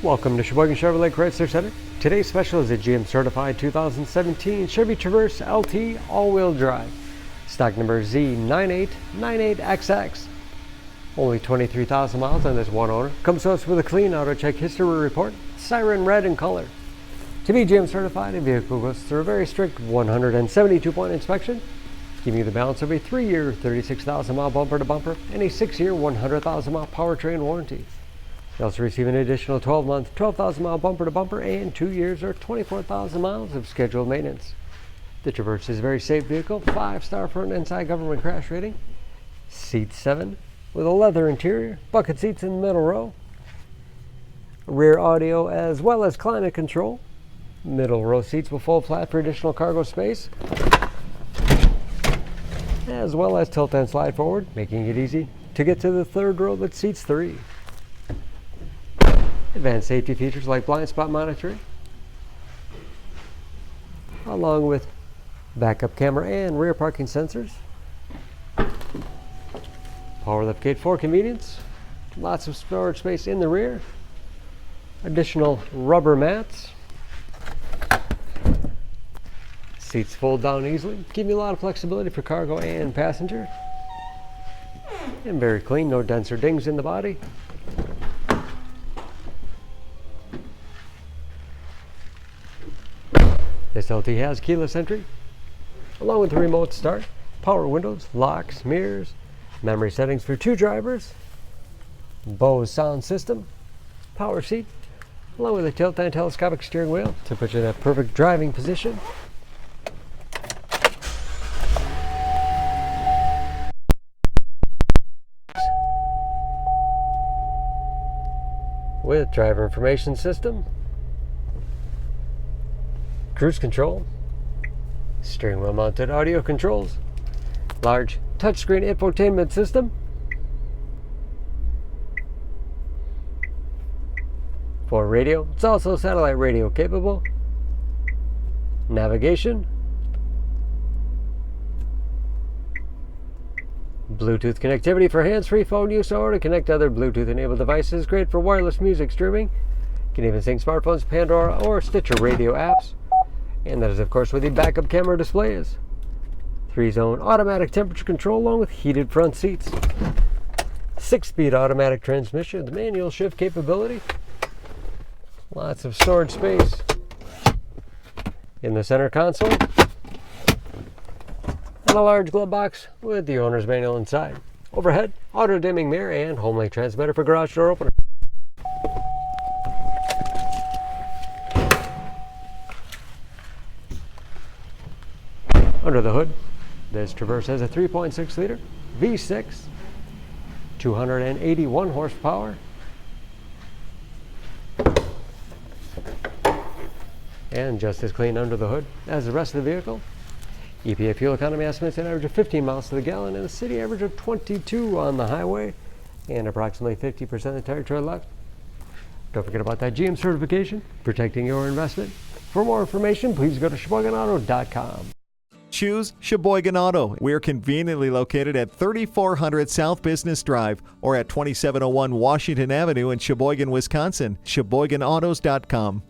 Welcome to Sheboygan Chevrolet Chrysler Center. Today's special is a GM certified 2017 Chevy Traverse LT all-wheel drive. Stock number Z9898XX. Only 23,000 miles on this one owner. Comes to us with a clean auto check history report. Siren red in color. To be GM certified, the vehicle goes through a very strict 172-point inspection, giving you the balance of a 3-year, 36,000-mile bumper-to-bumper and a 6-year, 100,000-mile powertrain warranty. You also receive an additional 12-month, 12,000-mile bumper-to-bumper and 2 years or 24,000 miles of scheduled maintenance. The Traverse is a very safe vehicle, 5-star front and side government crash rating, seat 7 with a leather interior, bucket seats in the middle row, rear audio as well as climate control. Middle row seats will fold flat for additional cargo space, as well as tilt and slide forward, making it easy to get to the third row that seats 3. Advanced safety features like blind spot monitoring, along with backup camera and rear parking sensors. Power liftgate for convenience, lots of storage space in the rear, additional rubber mats. Seats fold down easily, giving you a lot of flexibility for cargo and passenger. And very clean, no dents or dings in the body. This LT has keyless entry, along with the remote start, power windows, locks, mirrors, memory settings for 2 drivers, Bose sound system, power seat, along with a tilt and telescopic steering wheel to put you in a perfect driving position. With driver information system, cruise control, steering wheel mounted audio controls, large touchscreen infotainment system, for radio, it's also satellite radio capable, navigation, Bluetooth connectivity for hands-free phone use or to connect to other Bluetooth-enabled devices. Great for wireless music streaming. You can even sync smartphones, Pandora, or Stitcher radio apps. And that is, of course, where the backup camera display is. 3-zone automatic temperature control along with heated front seats. 6-speed automatic transmission with manual shift capability. Lots of storage space in the center console. And a large glove box with the owner's manual inside. Overhead, auto-dimming mirror and home link transmitter for garage door opener. Under the hood, this Traverse has a 3.6-liter V6, 281 horsepower, and just as clean under the hood as the rest of the vehicle. EPA fuel economy estimates an average of 15 miles to the gallon and a city average of 22 on the highway, and approximately 50% of the territory left. Don't forget about that GM certification, protecting your investment. For more information, please go to SheboyganAuto.com. Choose Sheboygan Auto. We're conveniently located at 3400 South Business Drive or at 2701 Washington Avenue in Sheboygan, Wisconsin. SheboyganAutos.com.